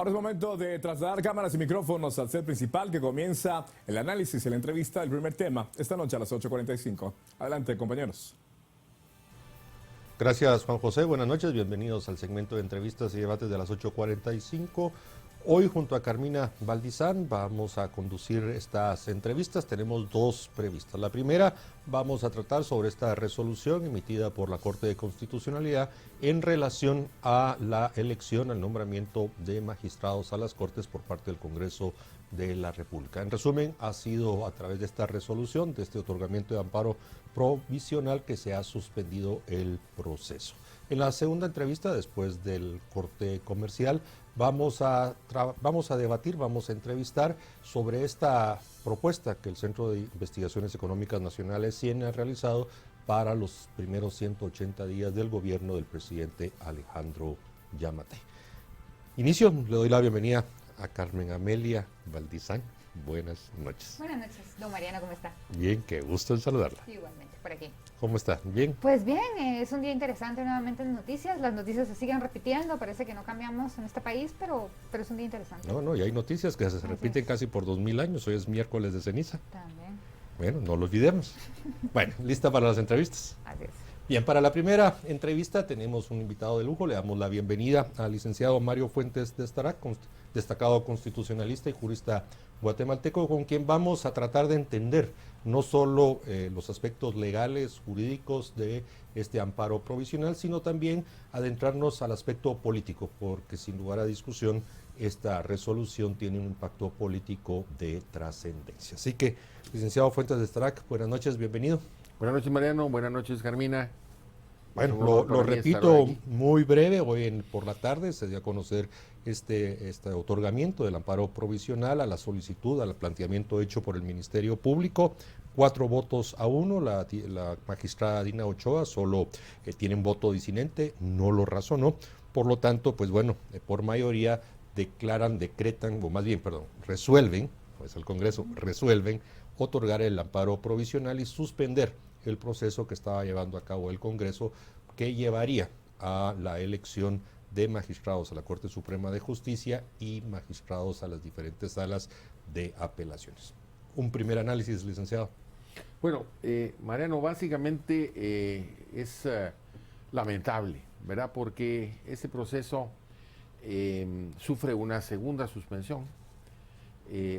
Ahora es momento de trasladar cámaras y micrófonos al set principal, que comienza el análisis y la entrevista del primer tema esta noche a las 8:45. Adelante, compañeros. Gracias, Juan José. Buenas noches. Bienvenidos al segmento de entrevistas y debates de las 8:45. Hoy, junto a Carmina Valdizán, vamos a conducir estas entrevistas. Tenemos dos previstas. La primera, vamos a tratar sobre esta resolución emitida por la Corte de Constitucionalidad en relación a la elección, al nombramiento de magistrados a las Cortes por parte del Congreso de la República. En resumen, ha sido a través de esta resolución, de este otorgamiento de amparo provisional, que se ha suspendido el proceso. En la segunda entrevista, después del corte comercial, vamos a debatir, vamos a entrevistar sobre esta propuesta que el Centro de Investigaciones Económicas Nacionales tiene ha realizado para los primeros 180 días del gobierno del presidente Alejandro Yamatei. Inicio, le doy la bienvenida a Carmen Amelia Valdizán. Buenas noches. Buenas noches, don Mariano, ¿cómo está? Bien, qué gusto en saludarla. Igualmente, por aquí. ¿Cómo está? ¿Bien? Pues bien, es un día interesante nuevamente en noticias. Las noticias se siguen repitiendo, parece que no cambiamos en este país, pero es un día interesante. No, y hay noticias que se repiten casi por 2000 años. Hoy es miércoles de ceniza. También. Bueno, no lo olvidemos. Bueno, ¿lista para las entrevistas? Así es. Bien, para la primera entrevista tenemos un invitado de lujo. Le damos la bienvenida al licenciado Mario Fuentes de Estarac, destacado constitucionalista y jurista guatemalteco, con quien vamos a tratar de entender no solo los aspectos legales, jurídicos de este amparo provisional, sino también adentrarnos al aspecto político, porque sin lugar a discusión esta resolución tiene un impacto político de trascendencia. Así que, licenciado Fuentes de Estarac, buenas noches, bienvenido. Buenas noches, Mariano. Buenas noches, Carmina. Bueno, lo repito muy breve. Hoy por la tarde se dio a conocer este otorgamiento del amparo provisional a la solicitud, al planteamiento hecho por el Ministerio Público. 4 votos a 1. La magistrada Dina Ochoa solo tiene un voto disidente, no lo razonó. Por lo tanto, pues bueno, por mayoría resuelven, pues el Congreso resuelven otorgar el amparo provisional y suspender el proceso que estaba llevando a cabo el Congreso, que llevaría a la elección de magistrados a la Corte Suprema de Justicia y magistrados a las diferentes salas de apelaciones. Un primer análisis, licenciado. Bueno, Mariano, básicamente es lamentable, ¿verdad? Porque este proceso sufre una segunda suspensión.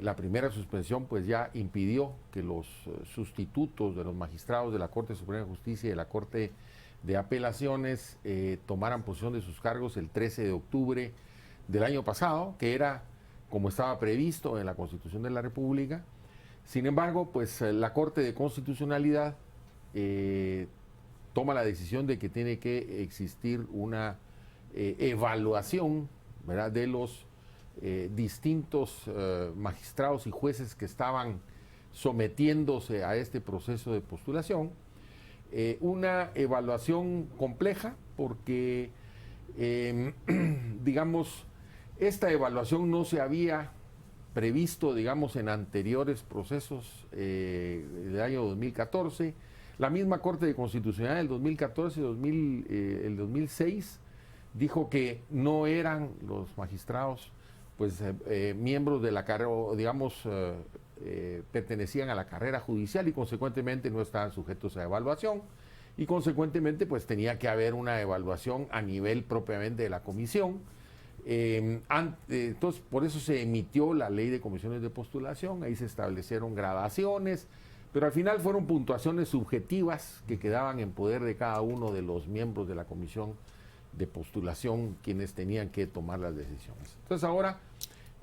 La primera suspensión pues ya impidió que los sustitutos de los magistrados de la Corte Suprema de Justicia y de la Corte de Apelaciones tomaran posesión de sus cargos el 13 de octubre del año pasado, que era como estaba previsto en la Constitución de la República. Sin embargo, pues la Corte de Constitucionalidad toma la decisión de que tiene que existir una evaluación, ¿verdad?, de los distintos magistrados y jueces que estaban sometiéndose a este proceso de postulación. Una evaluación compleja porque, digamos, esta evaluación no se había previsto, digamos, en anteriores procesos del año 2014. La misma Corte de Constitucionalidad del 2014 y el 2006 dijo que no eran los magistrados pues miembros de la carrera, digamos, pertenecían a la carrera judicial y consecuentemente no estaban sujetos a evaluación, y consecuentemente pues tenía que haber una evaluación a nivel propiamente de la comisión. Entonces por eso se emitió la ley de comisiones de postulación, ahí se establecieron gradaciones, pero al final fueron puntuaciones subjetivas que quedaban en poder de cada uno de los miembros de la comisión de postulación, quienes tenían que tomar las decisiones. Entonces ahora,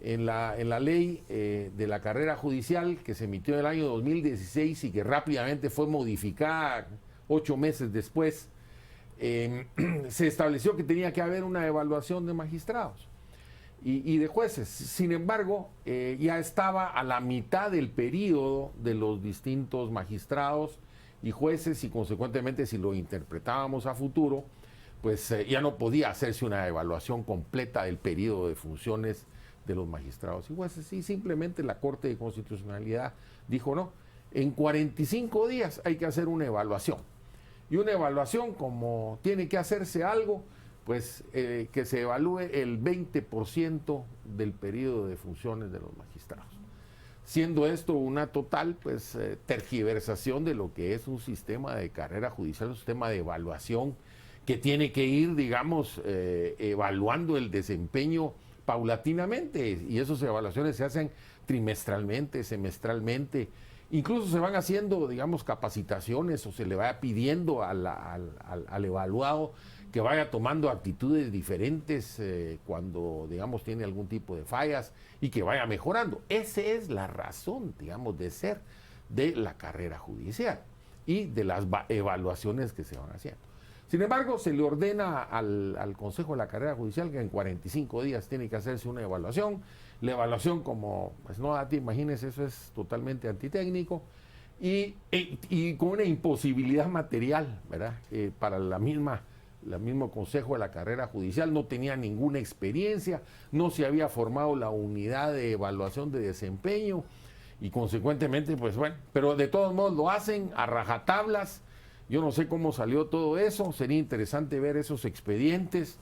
en la ley de la carrera judicial, que se emitió en el año 2016 y que rápidamente fue modificada 8 meses después, se estableció que tenía que haber una evaluación de magistrados y de jueces. Sin embargo, ya estaba a la mitad del periodo de los distintos magistrados y jueces, y consecuentemente, si lo interpretábamos a futuro, pues ya no podía hacerse una evaluación completa del periodo de funciones de los magistrados y jueces. Y simplemente la Corte de Constitucionalidad dijo no, en 45 días hay que hacer una evaluación. Y una evaluación, como tiene que hacerse algo, pues que se evalúe el 20% del periodo de funciones de los magistrados. Siendo esto una total pues tergiversación de lo que es un sistema de carrera judicial, un sistema de evaluación que tiene que ir, digamos, evaluando el desempeño paulatinamente, y esas evaluaciones se hacen trimestralmente, semestralmente, incluso se van haciendo, digamos, capacitaciones o se le vaya pidiendo al evaluado que vaya tomando actitudes diferentes cuando, digamos, tiene algún tipo de fallas y que vaya mejorando. Esa es la razón, digamos, de ser de la carrera judicial y de las evaluaciones que se van haciendo. Sin embargo, se le ordena al Consejo de la Carrera Judicial que en 45 días tiene que hacerse una evaluación. La evaluación, como, pues no, imagínense, eso es totalmente antitécnico y con una imposibilidad material, ¿verdad? Para el mismo Consejo de la Carrera Judicial no tenía ninguna experiencia, no se había formado la unidad de evaluación de desempeño y consecuentemente, pues bueno, pero de todos modos lo hacen a rajatablas. Yo no sé cómo salió todo eso, sería interesante ver esos expedientes.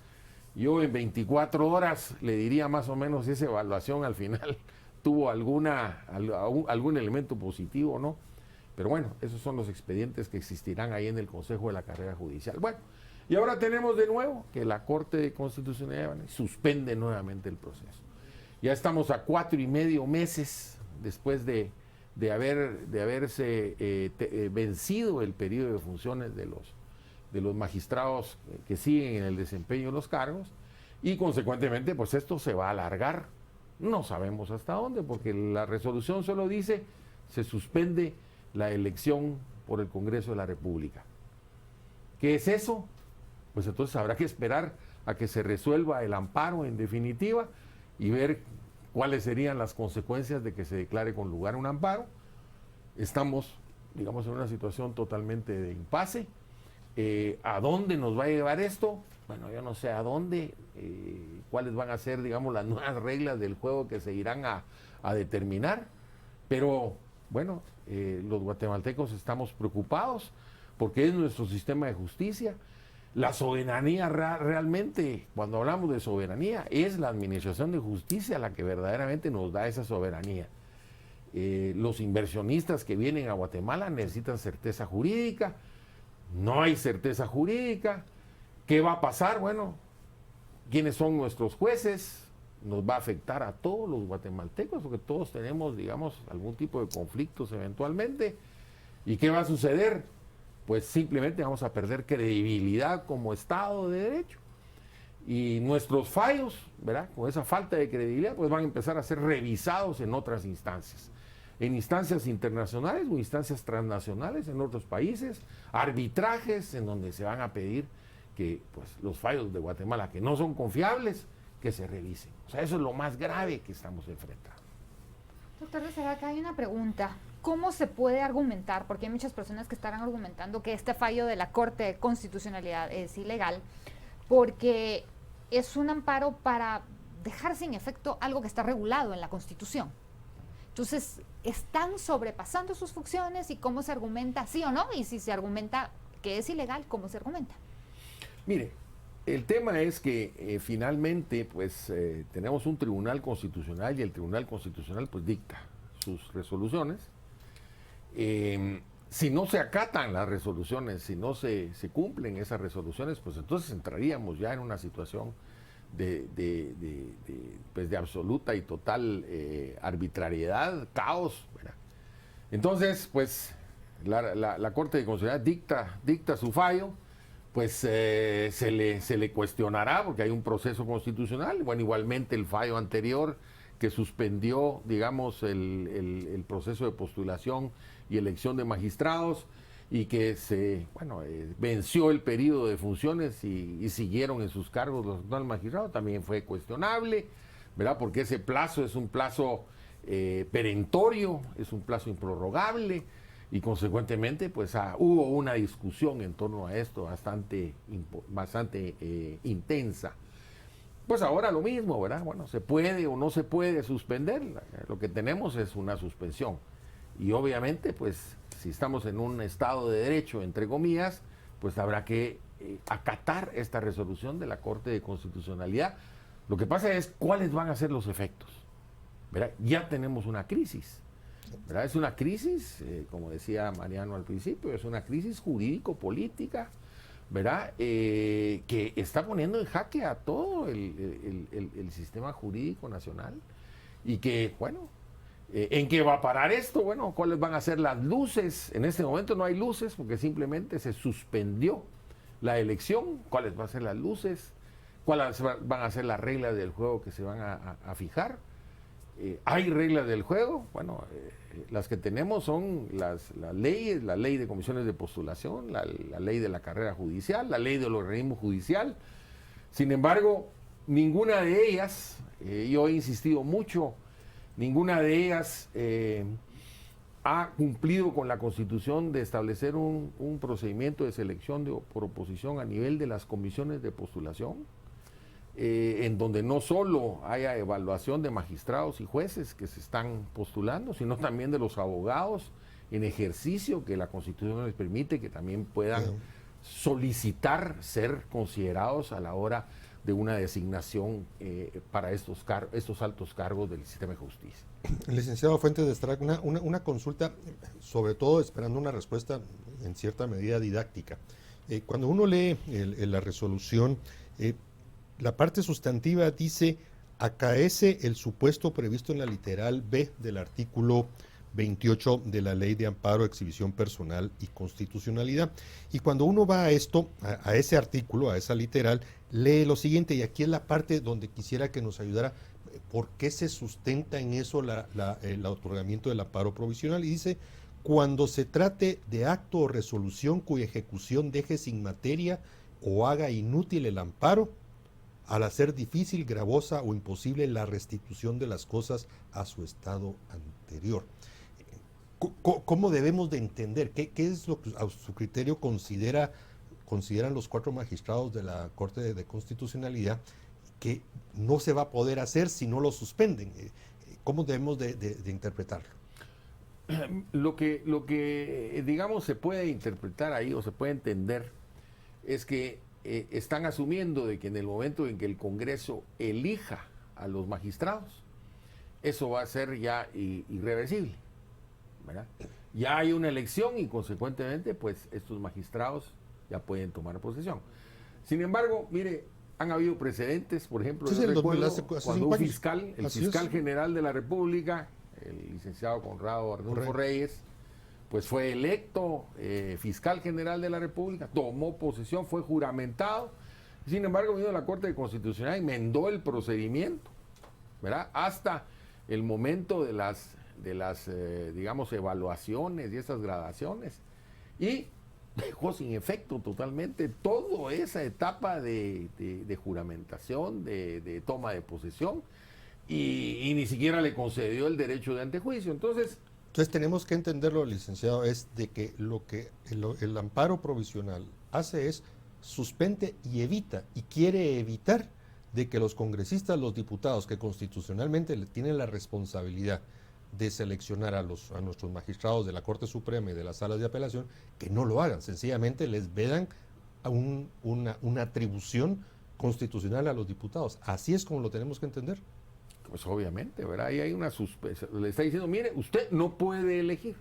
Yo en 24 horas le diría más o menos si esa evaluación al final tuvo algún elemento positivo, ¿no? Pero bueno, esos son los expedientes que existirán ahí en el Consejo de la Carrera Judicial. Bueno, y ahora tenemos de nuevo que la Corte de Constitucionalidad suspende nuevamente el proceso. Ya estamos a 4,5 meses después de haberse vencido el periodo de funciones de los magistrados que siguen en el desempeño de los cargos, y consecuentemente pues esto se va a alargar, no sabemos hasta dónde, porque la resolución solo dice se suspende la elección por el Congreso de la República. ¿Qué es eso? Pues entonces habrá que esperar a que se resuelva el amparo en definitiva y ver cuáles serían las consecuencias de que se declare con lugar un amparo. Estamos, digamos, en una situación totalmente de impasse. ¿A dónde nos va a llevar esto? Bueno, yo no sé a dónde, cuáles van a ser, digamos, las nuevas reglas del juego que se irán a determinar, pero bueno, los guatemaltecos estamos preocupados porque es nuestro sistema de justicia. La soberanía realmente, cuando hablamos de soberanía, es la administración de justicia la que verdaderamente nos da esa soberanía. Los inversionistas que vienen a Guatemala necesitan certeza jurídica, no hay certeza jurídica. ¿Qué va a pasar? Bueno, ¿quiénes son nuestros jueces? Nos va a afectar a todos los guatemaltecos, porque todos tenemos, digamos, algún tipo de conflictos eventualmente. ¿Y qué va a suceder? Pues simplemente vamos a perder credibilidad como Estado de Derecho. Y nuestros fallos, ¿verdad?, con esa falta de credibilidad, pues van a empezar a ser revisados en otras instancias. En instancias internacionales o instancias transnacionales en otros países, arbitrajes en donde se van a pedir que pues, los fallos de Guatemala, que no son confiables, que se revisen. O sea, eso es lo más grave que estamos enfrentando. Doctor de Será, acá hay una pregunta. ¿Cómo se puede argumentar? Porque hay muchas personas que estarán argumentando que este fallo de la Corte de Constitucionalidad es ilegal, porque es un amparo para dejar sin efecto algo que está regulado en la Constitución. Entonces, ¿están sobrepasando sus funciones y cómo se argumenta sí o no? Y si se argumenta que es ilegal, ¿cómo se argumenta? Mire, el tema es que finalmente pues tenemos un tribunal constitucional y el tribunal constitucional pues dicta sus resoluciones. Si no se acatan las resoluciones, si no se cumplen esas resoluciones, pues entonces entraríamos ya en una situación pues de absoluta y total arbitrariedad, caos, ¿verdad? Entonces, pues la Corte de Constitucionalidad dicta su fallo, pues se le cuestionará porque hay un proceso constitucional. Bueno, igualmente el fallo anterior que suspendió, digamos, el proceso de postulación y elección de magistrados y que venció el periodo de funciones y siguieron en sus cargos los actuales magistrados, también fue cuestionable, ¿verdad? Porque ese plazo es un plazo perentorio, es un plazo improrrogable y consecuentemente pues hubo una discusión en torno a esto bastante intensa. Pues ahora lo mismo, ¿verdad? Bueno, se puede o no se puede suspender, lo que tenemos es una suspensión. Y obviamente, pues, si estamos en un Estado de Derecho, entre comillas, pues habrá que acatar esta resolución de la Corte de Constitucionalidad. Lo que pasa es cuáles van a ser los efectos. ¿Verdad? Ya tenemos una crisis. ¿Verdad? Es una crisis, como decía Mariano al principio, es una crisis jurídico-política, ¿verdad? Que está poniendo en jaque a todo el sistema jurídico nacional y que, bueno, ¿en qué va a parar esto? Bueno, ¿cuáles van a ser las luces? En este momento no hay luces porque simplemente se suspendió la elección. ¿Cuáles van a ser las luces? ¿Cuáles van a ser las reglas del juego que se van a fijar? ¿Hay reglas del juego? Bueno, las que tenemos son las leyes, la ley de comisiones de postulación, la ley de la carrera judicial, la ley del organismo judicial. Sin embargo, ninguna de ellas, yo he insistido mucho, ninguna de ellas ha cumplido con la Constitución de establecer un procedimiento de selección por oposición a nivel de las comisiones de postulación, en donde no solo haya evaluación de magistrados y jueces que se están postulando, sino también de los abogados en ejercicio que la Constitución les permite que también puedan solicitar ser considerados a la hora de una designación para estos altos cargos del sistema de justicia. Licenciado Fuentes de Estrada, una consulta, sobre todo esperando una respuesta en cierta medida didáctica. Cuando uno lee la resolución, la parte sustantiva dice: acaece el supuesto previsto en la literal B del artículo 28 de la Ley de Amparo, Exhibición Personal y Constitucionalidad. Y cuando uno va a esto, a ese artículo, a esa literal, lee lo siguiente, y aquí es la parte donde quisiera que nos ayudara por qué se sustenta en eso el otorgamiento del amparo provisional. Y dice: cuando se trate de acto o resolución cuya ejecución deje sin materia o haga inútil el amparo, al hacer difícil, gravosa o imposible la restitución de las cosas a su estado anterior. ¿Cómo debemos de entender? ¿Qué es lo que a su criterio consideran los 4 magistrados de la Corte de Constitucionalidad que no se va a poder hacer si no lo suspenden? ¿Cómo debemos de interpretarlo? Lo que digamos se puede interpretar ahí o se puede entender es que están asumiendo de que en el momento en que el Congreso elija a los magistrados, eso va a ser ya irreversible, ¿verdad? Ya hay una elección y consecuentemente pues estos magistrados ya pueden tomar posesión. Sin embargo, mire, han habido precedentes, por ejemplo, yo recuerdo cuando un fiscal, el fiscal general de la República, el licenciado Conrado Arnulfo Reyes, pues fue electo fiscal general de la República, tomó posesión, fue juramentado. Sin embargo, vino a la Corte de Constitucionalidad y enmendó el procedimiento, ¿verdad? Hasta el momento de las digamos, evaluaciones y esas gradaciones. Y dejó sin efecto totalmente toda esa etapa de juramentación, de toma de posesión, y ni siquiera le concedió el derecho de antejuicio. Entonces tenemos que entenderlo, licenciado, es de que lo que el amparo provisional hace es suspende y evita, y quiere evitar de que los congresistas, los diputados que constitucionalmente tienen la responsabilidad de seleccionar a nuestros magistrados de la Corte Suprema y de las salas de apelación, que no lo hagan. Sencillamente les vedan una atribución constitucional a los diputados. Así es como lo tenemos que entender. Pues obviamente, ¿verdad? Ahí hay una suspensión. Le está diciendo, mire, usted no puede elegir.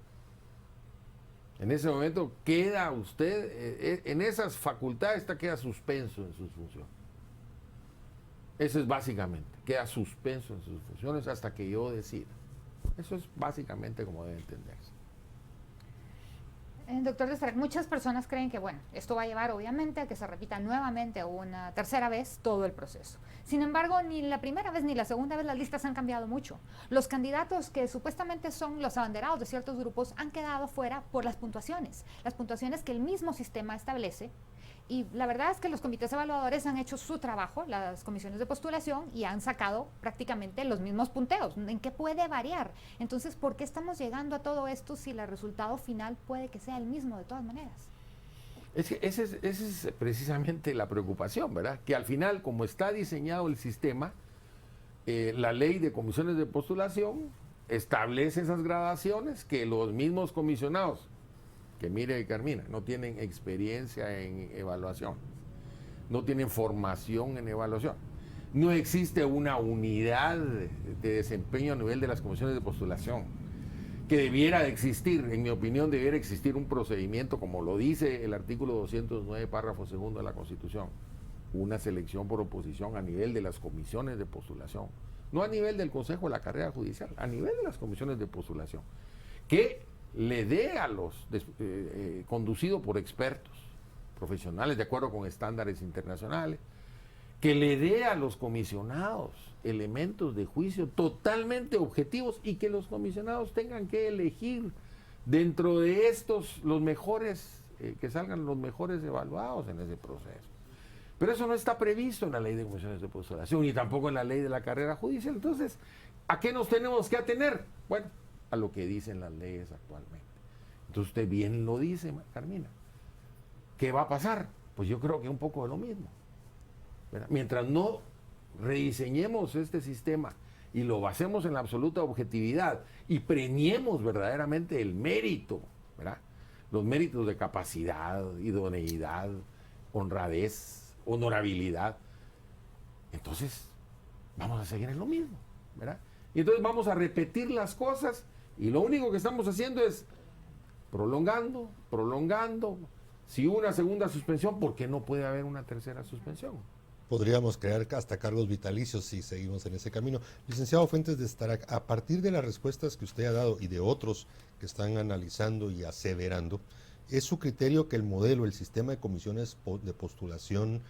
En ese momento queda usted, en esas facultades queda suspenso en sus funciones. Eso es básicamente, queda suspenso en sus funciones hasta que yo decida. Eso es básicamente como debe entenderse. Doctor de Estrada, muchas personas creen que, bueno, esto va a llevar obviamente a que se repita nuevamente o una tercera vez todo el proceso. Sin embargo, ni la primera vez ni la segunda vez las listas han cambiado mucho. Los candidatos que supuestamente son los abanderados de ciertos grupos han quedado fuera por las puntuaciones que el mismo sistema establece. Y la verdad es que los comités evaluadores han hecho su trabajo, las comisiones de postulación, y han sacado prácticamente los mismos punteos. ¿En qué puede variar? Entonces, ¿por qué estamos llegando a todo esto si el resultado final puede que sea el mismo de todas maneras? Es que esa es precisamente la preocupación, ¿verdad? Que al final, como está diseñado el sistema, la ley de comisiones de postulación establece esas gradaciones que los mismos comisionados, que mire Carmina, no tienen experiencia en evaluación, no tienen formación en evaluación. No existe una unidad de desempeño a nivel de las comisiones de postulación, que debiera de existir. En mi opinión, debiera existir un procedimiento, como lo dice el artículo 209, párrafo segundo de la Constitución, una selección por oposición a nivel de las comisiones de postulación, no a nivel del Consejo de la Carrera Judicial, a nivel de las comisiones de postulación, que le dé a los, conducido por expertos profesionales de acuerdo con estándares internacionales, que le dé a los comisionados elementos de juicio totalmente objetivos y que los comisionados tengan que elegir dentro de estos los mejores, que salgan los mejores evaluados en ese proceso. Pero eso no está previsto en la ley de comisiones de postulación ni tampoco en la ley de la carrera judicial. Entonces, ¿a qué nos tenemos que atener? Bueno, a lo que dicen las leyes actualmente. Entonces usted bien lo dice, Carmina. ¿Qué va a pasar? Pues yo creo que un poco de lo mismo, ¿verdad? Mientras no rediseñemos este sistema y lo basemos en la absoluta objetividad y premiemos verdaderamente el mérito, ¿verdad? Los méritos de capacidad, idoneidad, honradez, honorabilidad, entonces vamos a seguir en lo mismo, ¿verdad? Y entonces vamos a repetir las cosas y lo único que estamos haciendo es prolongando. Si hubo una segunda suspensión, ¿por qué no puede haber una tercera suspensión? Podríamos crear hasta cargos vitalicios si seguimos en ese camino. Licenciado Fuentes de Starac, a partir de las respuestas que usted ha dado y de otros que están analizando y aseverando, ¿es su criterio que el modelo, el sistema de comisiones de postulación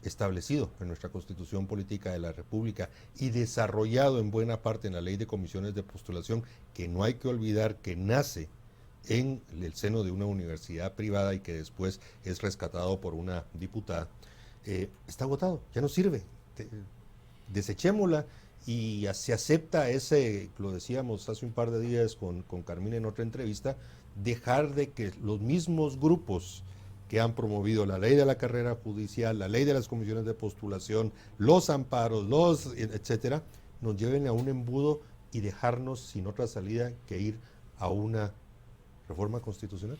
establecido en nuestra Constitución Política de la República y desarrollado en buena parte en la Ley de Comisiones de Postulación, que no hay que olvidar que nace en el seno de una universidad privada y que después es rescatado por una diputada, está agotado, ya no sirve, desechémosla y se acepta ese, lo decíamos hace un par de días con Carmina en otra entrevista, dejar de que los mismos grupos que han promovido la ley de la carrera judicial, la ley de las comisiones de postulación, los amparos, etcétera, nos lleven a un embudo y dejarnos sin otra salida que ir a una reforma constitucional.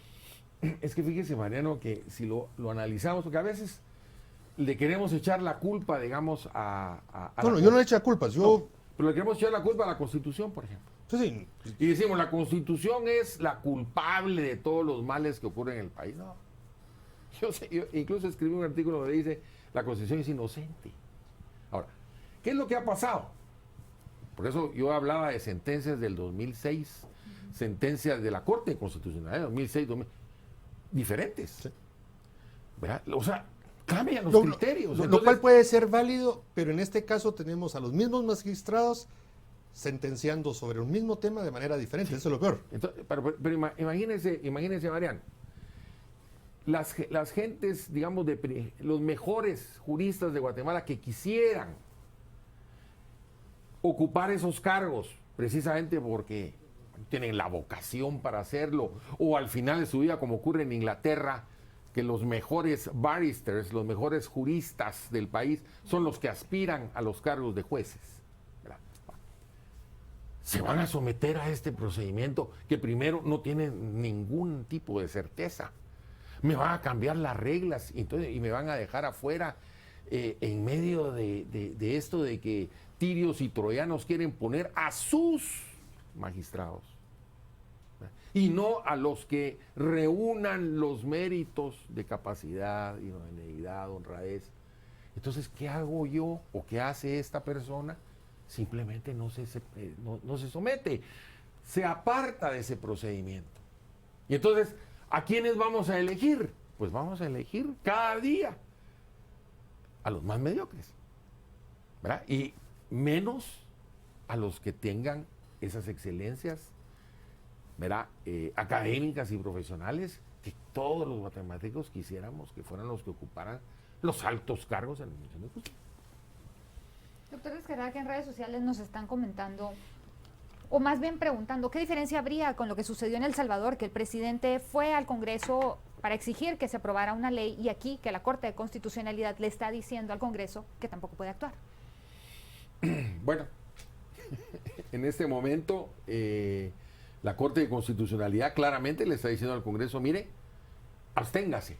Es que fíjese, Mariano, que si lo analizamos, porque a veces le queremos echar la culpa, digamos, No, yo no le echo culpas, no, pero le queremos echar la culpa a la Constitución, por ejemplo. Sí. Y decimos, la Constitución es la culpable de todos los males que ocurren en el país. No. Yo incluso escribí un artículo donde dice, la Constitución es inocente. Ahora, ¿qué es lo que ha pasado? Por eso yo hablaba de sentencias del 2006, sentencias de la Corte Constitucional de 2006, diferentes. Sí. ¿Verdad? O sea, cambian los criterios. Entonces, lo cual puede ser válido, pero en este caso tenemos a los mismos magistrados sentenciando sobre un mismo tema de manera diferente. Eso es lo peor. Entonces, pero imagínense, Mariano, las gentes, digamos, los mejores juristas de Guatemala que quisieran ocupar esos cargos, precisamente porque tienen la vocación para hacerlo, o al final de su vida, como ocurre en Inglaterra, que los mejores barristers, los mejores juristas del país, son los que aspiran a los cargos de jueces, ¿verdad? Se van a someter a este procedimiento que primero no tiene ningún tipo de certeza. Me van a cambiar las reglas y me van a dejar afuera en medio de esto de que tirios y troyanos quieren poner a sus magistrados y no a los que reúnan los méritos de capacidad, idoneidad, honradez. Entonces, ¿qué hago yo o qué hace esta persona? Simplemente no se somete, se aparta de ese procedimiento. Y entonces, ¿a quiénes vamos a elegir? Pues vamos a elegir cada día a los más mediocres, ¿verdad? Y menos a los que tengan esas excelencias, ¿verdad? Académicas y profesionales que todos los guatemaltecos quisiéramos que fueran los que ocuparan los altos cargos en la Administración de Justicia. Doctor Esquerra, que en redes sociales nos están comentando, o más bien preguntando, ¿qué diferencia habría con lo que sucedió en El Salvador, que el presidente fue al Congreso para exigir que se aprobara una ley y aquí que la Corte de Constitucionalidad le está diciendo al Congreso que tampoco puede actuar? Bueno, en este momento la Corte de Constitucionalidad claramente le está diciendo al Congreso, mire, absténgase,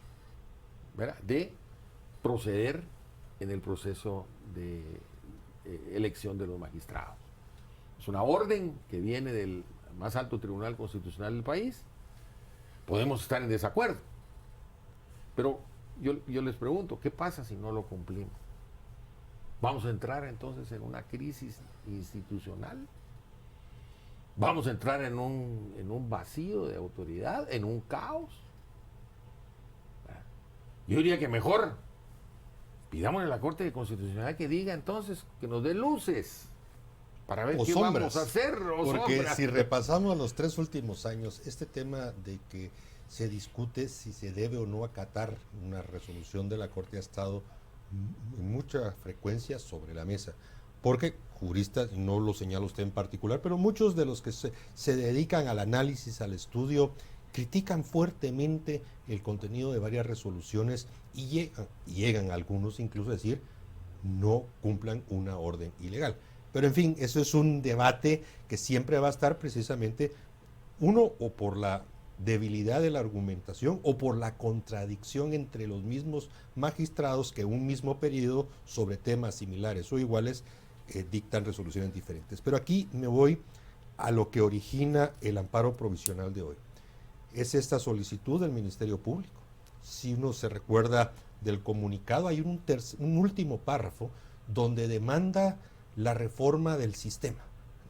¿verdad?, de proceder en el proceso de elección de los magistrados. Es una orden que viene del más alto tribunal constitucional del país. Podemos estar en desacuerdo, pero yo les pregunto, ¿qué pasa si no lo cumplimos? ¿Vamos a entrar entonces en una crisis institucional? ¿Vamos a entrar en un vacío de autoridad, en un caos? Yo diría que mejor pidámosle a la Corte de Constitucionalidad que diga entonces, que nos dé luces para ver O qué sombras, vamos a hacer. porque sombras. si repasamos los 3 últimos años, este tema de que se discute si se debe o no acatar una resolución de la Corte ha estado en mucha frecuencia sobre la mesa, porque juristas, y no lo señala usted en particular, pero muchos de los que se dedican al análisis, al estudio, critican fuertemente el contenido de varias resoluciones y llegan algunos incluso a decir no cumplan una orden ilegal. Pero en fin, eso es un debate que siempre va a estar precisamente uno o por la debilidad de la argumentación o por la contradicción entre los mismos magistrados que un mismo periodo sobre temas similares o iguales dictan resoluciones diferentes. Pero aquí me voy a lo que origina el amparo provisional de hoy. Es esta solicitud del Ministerio Público. Si uno se recuerda del comunicado, hay un último párrafo donde demanda la reforma del sistema,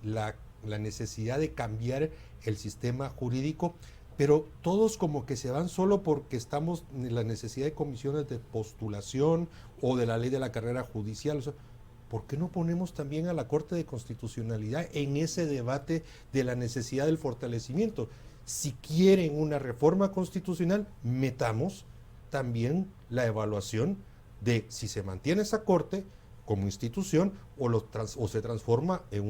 la necesidad de cambiar el sistema jurídico, pero todos como que se van solo porque estamos en la necesidad de comisiones de postulación o de la ley de la carrera judicial. O sea, ¿por qué no ponemos también a la Corte de Constitucionalidad en ese debate de la necesidad del fortalecimiento? Si quieren una reforma constitucional, metamos también la evaluación de si se mantiene esa Corte como institución o se transforma en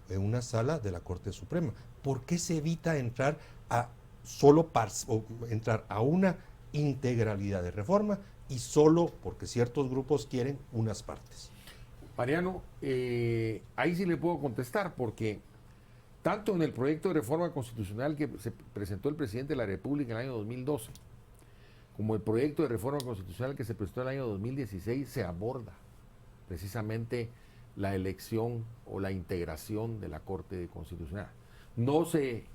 una sala de la Corte Suprema. ¿Por qué se evita entrar a entrar a una integralidad de reforma y solo porque ciertos grupos quieren unas partes? Mariano, ahí sí le puedo contestar, porque tanto en el proyecto de reforma constitucional que se presentó el presidente de la República en el año 2012, como el proyecto de reforma constitucional que se presentó en el año 2016, se aborda precisamente la elección o la integración de la Corte Constitucional. No se,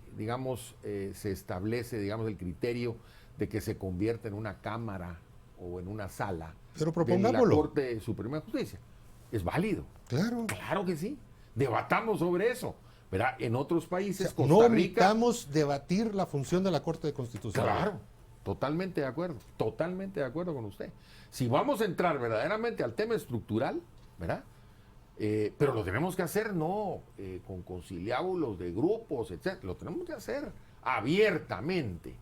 se establece, el criterio de que se convierta en una cámara o en una sala Pero de la propongámoslo. Corte Suprema de Justicia. Es válido. Claro. Claro que sí. Debatamos sobre eso. ¿Verdad? En otros países, O sea, Costa no Rica... omitamos debatir la función de la Corte de Constitucionalidad. Claro, totalmente de acuerdo con usted. Si vamos a entrar verdaderamente al tema estructural, ¿verdad? Pero lo tenemos que hacer no con conciliábulos de grupos, etc. Lo tenemos que hacer abiertamente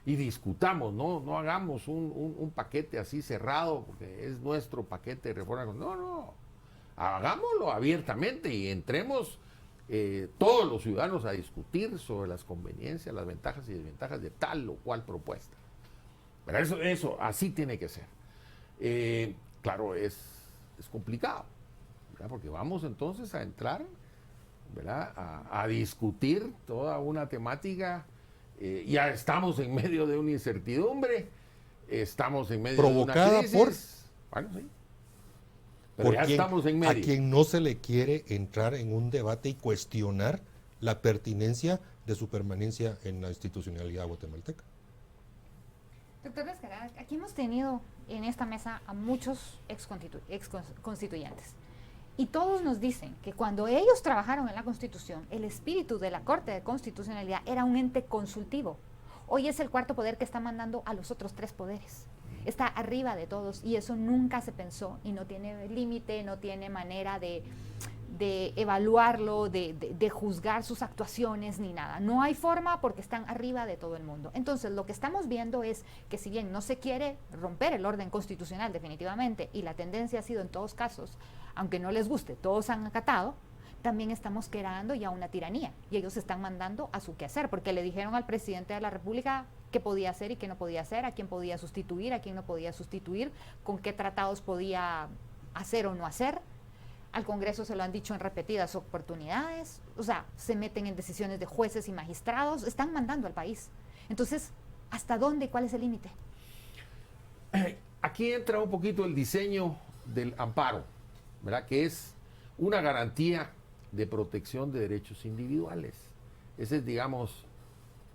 y discutamos, no hagamos un paquete así cerrado porque es nuestro paquete de reforma. No, hagámoslo abiertamente y entremos todos los ciudadanos a discutir sobre las conveniencias, las ventajas y desventajas de tal o cual propuesta. Pero eso así tiene que ser. Claro, es complicado, ¿verdad? Porque vamos entonces a entrar, ¿verdad? A discutir toda una temática. Ya estamos en medio de una incertidumbre, estamos en medio Provocada de una crisis. por... Bueno, sí. Pero ya estamos en medio. A quien no se le quiere entrar en un debate y cuestionar la pertinencia de su permanencia en la institucionalidad guatemalteca. Doctor Descarada, aquí hemos tenido en esta mesa a muchos ex constituyentes y todos nos dicen que cuando ellos trabajaron en la Constitución, el espíritu de la Corte de Constitucionalidad era un ente consultivo. Hoy es el cuarto poder que está mandando a los otros 3 poderes. Está arriba de todos y eso nunca se pensó y no tiene límite, no tiene manera de evaluarlo, de juzgar sus actuaciones ni nada. No hay forma porque están arriba de todo el mundo. Entonces lo que estamos viendo es que si bien no se quiere romper el orden constitucional definitivamente y la tendencia ha sido en todos casos, aunque no les guste, todos han acatado, también estamos creando ya una tiranía y ellos están mandando a su quehacer porque le dijeron al presidente de la República qué podía hacer y qué no podía hacer, a quién podía sustituir, a quién no podía sustituir, con qué tratados podía hacer o no hacer. Al Congreso se lo han dicho en repetidas oportunidades, o sea, se meten en decisiones de jueces y magistrados, están mandando al país. Entonces, ¿hasta dónde y cuál es el límite? aquí entra un poquito el diseño del amparo, ¿verdad? Que es una garantía de protección de derechos individuales. Esa es, digamos,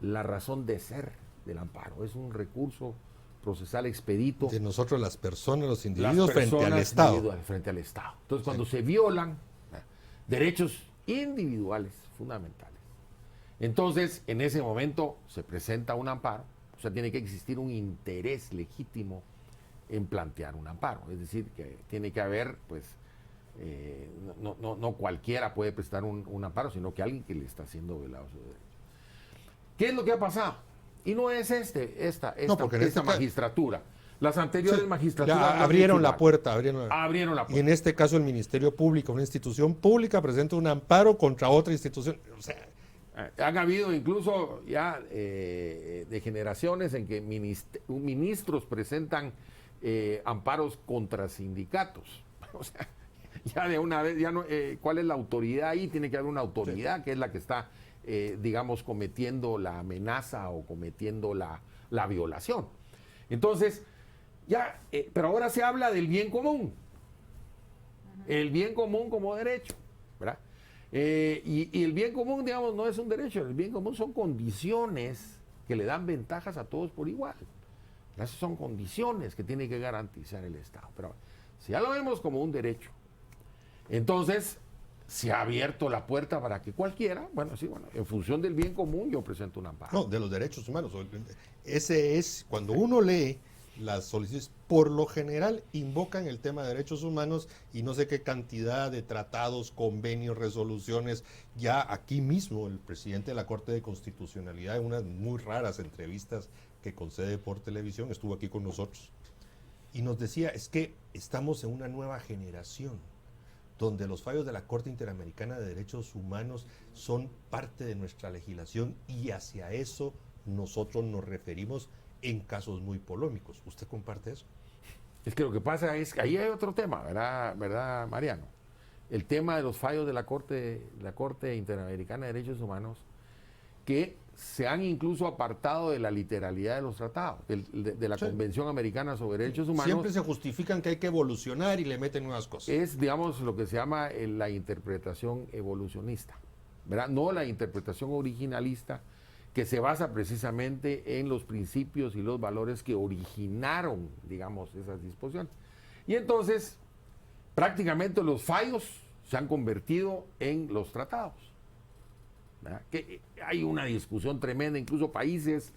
la razón de ser del amparo. Es un recurso procesal expedito. De nosotros las personas, los Las individuos frente al personas Estado. individuales frente al Estado. Entonces, cuando se violan derechos individuales fundamentales, entonces, en ese momento se presenta un amparo. O sea, tiene que existir un interés legítimo en plantear un amparo. Es decir, que tiene que haber, pues, no cualquiera puede prestar un amparo, sino que alguien que le está haciendo violado su derecho. ¿Qué es lo que ha pasado? Y no es esta magistratura. Las anteriores Sí, magistraturas ya no han abrieron hecho la igual. puerta. Abrieron la Y puerta. en este caso el Ministerio Público, una institución pública, presenta un amparo contra otra institución. O sea, Han habido incluso ya de generaciones en que ministros presentan amparos contra sindicatos. O sea, ya de una vez, ya no, ¿cuál es la autoridad ahí? Tiene que haber una autoridad que es la que está, digamos, cometiendo la amenaza o cometiendo la violación. Entonces, ya, pero ahora se habla del bien común. El bien común como derecho, ¿verdad? Y el bien común, digamos, no es un derecho. El bien común son condiciones que le dan ventajas a todos por igual. Esas son condiciones que tiene que garantizar el Estado. Pero si ya lo vemos como un derecho, entonces se ha abierto la puerta para que cualquiera, en función del bien común yo presento un amparo. no, de los derechos humanos. Ese es, cuando uno lee las solicitudes, por lo general invocan el tema de derechos humanos y no sé qué cantidad de tratados, convenios, resoluciones. Ya aquí mismo el presidente de la Corte de Constitucionalidad, en unas muy raras entrevistas que concede por televisión, estuvo aquí con nosotros y nos decía, es que estamos en una nueva generación donde los fallos de la Corte Interamericana de Derechos Humanos son parte de nuestra legislación y hacia eso nosotros nos referimos en casos muy polémicos. ¿Usted comparte eso? Es que lo que pasa es que ahí hay otro tema, ¿verdad, Mariano? El tema de los fallos de la Corte Interamericana de Derechos Humanos, que se han incluso apartado de la literalidad de los tratados, de la Sí. Convención Americana sobre Derechos Humanos. Siempre se justifican que hay que evolucionar y le meten nuevas cosas. Es, digamos, lo que se llama la interpretación evolucionista, ¿verdad? No la interpretación originalista, que se basa precisamente en los principios y los valores que originaron, digamos, esas disposiciones. Y entonces, prácticamente los fallos se han convertido en los tratados, ¿verdad? Que hay una discusión tremenda, incluso países,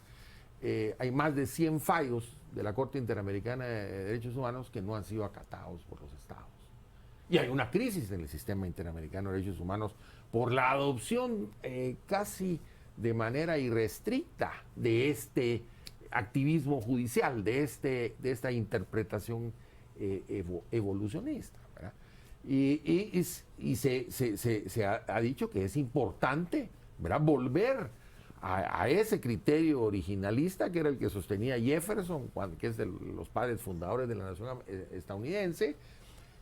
hay más de 100 fallos de la Corte Interamericana de Derechos Humanos que no han sido acatados por los estados. Y hay una crisis en el sistema interamericano de derechos humanos por la adopción casi de manera irrestricta de este activismo judicial, de esta interpretación evolucionista, ¿verdad? Y se ha dicho que es importante, ¿verdad?, volver a ese criterio originalista que era el que sostenía Jefferson, que es de los padres fundadores de la nación estadounidense,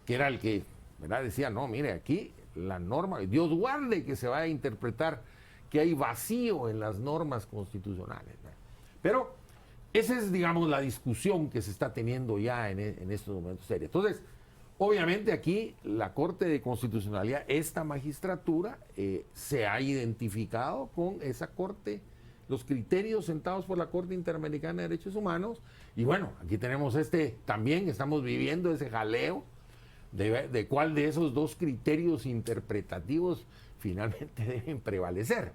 que era el que, ¿verdad?, decía, no, mire, aquí la norma, Dios guarde que se vaya a interpretar que hay vacío en las normas constitucionales, ¿verdad? Pero esa es, digamos, la discusión que se está teniendo ya en estos momentos serios. Entonces, obviamente aquí la Corte de Constitucionalidad, esta magistratura, se ha identificado con esa Corte, los criterios sentados por la Corte Interamericana de Derechos Humanos, y bueno, aquí tenemos también estamos viviendo ese jaleo de cuál de esos dos criterios interpretativos finalmente deben prevalecer.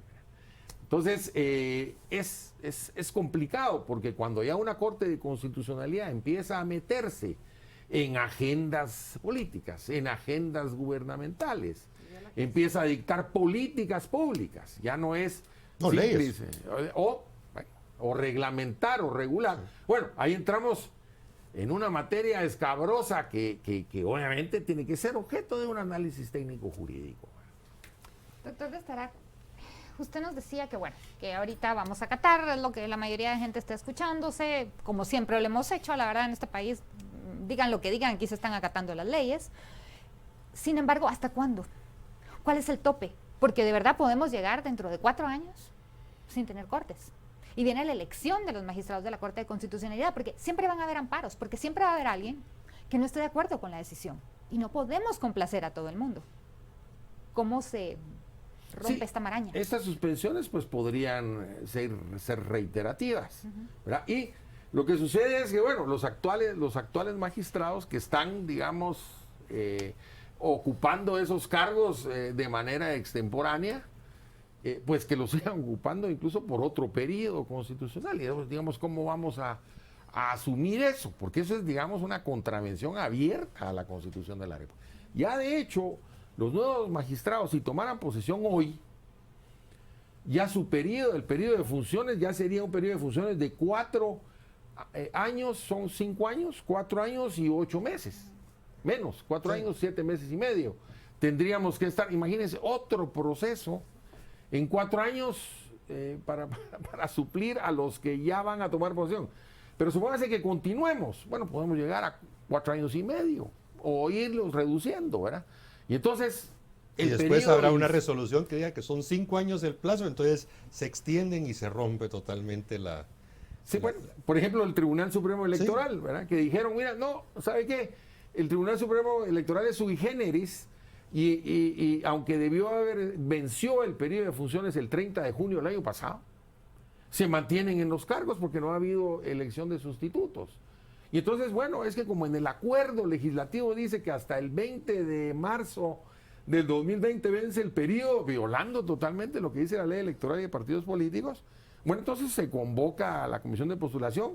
Entonces, es complicado, porque cuando ya una Corte de Constitucionalidad empieza a meterse en agendas políticas, en agendas gubernamentales, empieza a dictar políticas públicas, ya no es leyes. O reglamentar o regular. Bueno, ahí entramos en una materia escabrosa que obviamente tiene que ser objeto de un análisis técnico jurídico. Doctor de Starac, usted nos decía que bueno, que ahorita vamos a acatar, es lo que la mayoría de gente está escuchándose, como siempre lo hemos hecho, la verdad en este país, digan lo que digan, aquí se están acatando las leyes. Sin embargo, ¿hasta cuándo? ¿Cuál es el tope? Porque de verdad podemos llegar dentro de 4 años sin tener cortes. Y viene la elección de los magistrados de la Corte de Constitucionalidad, porque siempre van a haber amparos, porque siempre va a haber alguien que no esté de acuerdo con la decisión. Y no podemos complacer a todo el mundo. ¿Cómo se rompe esta maraña? Estas suspensiones pues podrían ser reiterativas, ¿verdad? Y lo que sucede es que, bueno, los actuales magistrados que están, digamos, ocupando esos cargos de manera extemporánea, pues que los sigan ocupando incluso por otro periodo constitucional. Y digamos, ¿cómo vamos a asumir eso? Porque eso es, digamos, una contravención abierta a la Constitución de la República. Ya de hecho, los nuevos magistrados, si tomaran posesión hoy, ya su periodo, el periodo de funciones, ya sería un periodo de funciones de 4 años, son 5 años, 4 años y 8 meses. Menos, 4 años, 7 meses y medio. Tendríamos que estar, imagínense, otro proceso en 4 años para suplir a los que ya van a tomar posesión. Pero supóngase que continuemos, bueno, podemos llegar a 4 años y medio o irlos reduciendo, ¿verdad? Y entonces... Y después habrá una resolución que diga que son 5 años el plazo, entonces se extienden y se rompe totalmente la... Sí, bueno, por ejemplo, el Tribunal Supremo Electoral, ¿verdad? Que dijeron, mira, no, ¿sabe qué? El Tribunal Supremo Electoral es sui generis y aunque venció el periodo de funciones el 30 de junio del año pasado, se mantienen en los cargos porque no ha habido elección de sustitutos. Y entonces, bueno, es que como en el acuerdo legislativo dice que hasta el 20 de marzo del 2020 vence el periodo, violando totalmente lo que dice la ley electoral y de partidos políticos, bueno, entonces se convoca a la comisión de postulación,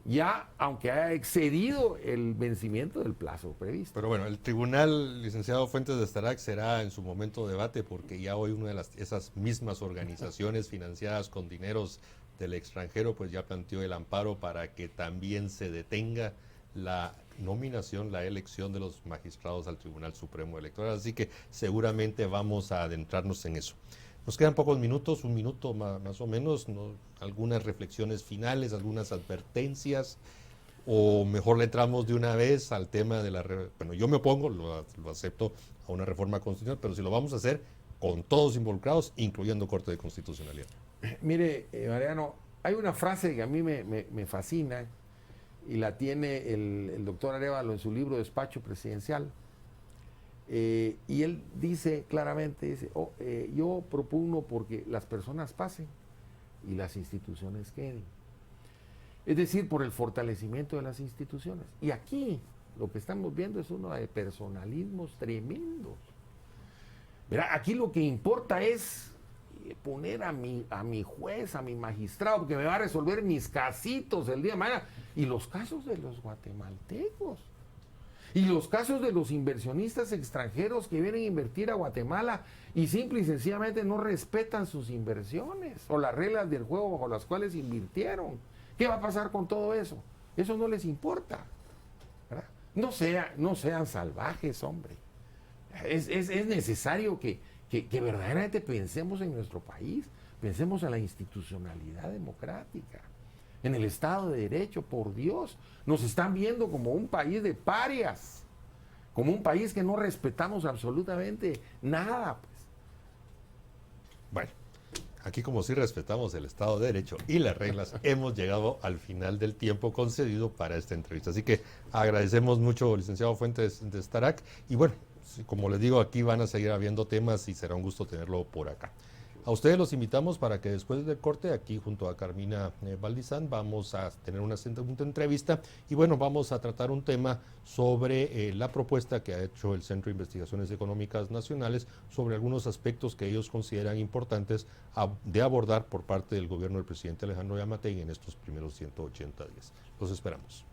ya aunque haya excedido el vencimiento del plazo previsto. Pero bueno, el tribunal, licenciado Fuentes de Starac, será en su momento debate, porque ya hoy una de esas mismas organizaciones financiadas con dineros del extranjero, pues ya planteó el amparo para que también se detenga la nominación, la elección de los magistrados al Tribunal Supremo Electoral. Así que seguramente vamos a adentrarnos en eso. Nos quedan pocos minutos, un minuto más o menos, ¿no? Algunas reflexiones finales, algunas advertencias, o mejor le entramos de una vez al tema de bueno, yo me opongo, lo acepto, a una reforma constitucional, pero si lo vamos a hacer con todos involucrados, incluyendo Corte de Constitucionalidad. Mire, Mariano, hay una frase que a mí me fascina y la tiene el doctor Arévalo en su libro Despacho Presidencial. Y él dice claramente, yo propugno porque las personas pasen y las instituciones queden. Es decir, por el fortalecimiento de las instituciones. Y aquí lo que estamos viendo es uno de personalismos tremendos. Verá, aquí lo que importa es poner a mi juez, a mi magistrado, porque me va a resolver mis casitos el día de mañana. Y los casos de los guatemaltecos. Y los casos de los inversionistas extranjeros que vienen a invertir a Guatemala y simple y sencillamente no respetan sus inversiones o las reglas del juego bajo las cuales invirtieron. ¿Qué va a pasar con todo eso? Eso no les importa, ¿verdad? No sean salvajes, hombre. Es necesario que verdaderamente pensemos en nuestro país, pensemos en la institucionalidad democrática, en el Estado de Derecho. Por Dios, nos están viendo como un país de parias, como un país que no respetamos absolutamente nada, pues. Bueno, aquí como sí respetamos el Estado de Derecho y las reglas, hemos llegado al final del tiempo concedido para esta entrevista. Así que agradecemos mucho, licenciado Fuentes de Starac, y bueno, como les digo, aquí van a seguir habiendo temas y será un gusto tenerlo por acá. A ustedes los invitamos para que después del corte, aquí junto a Carmina Valdizán, vamos a tener una entrevista y bueno, vamos a tratar un tema sobre la propuesta que ha hecho el Centro de Investigaciones Económicas Nacionales sobre algunos aspectos que ellos consideran importantes de abordar por parte del gobierno del presidente Alejandro Yamatei en estos primeros 180 días. Los esperamos.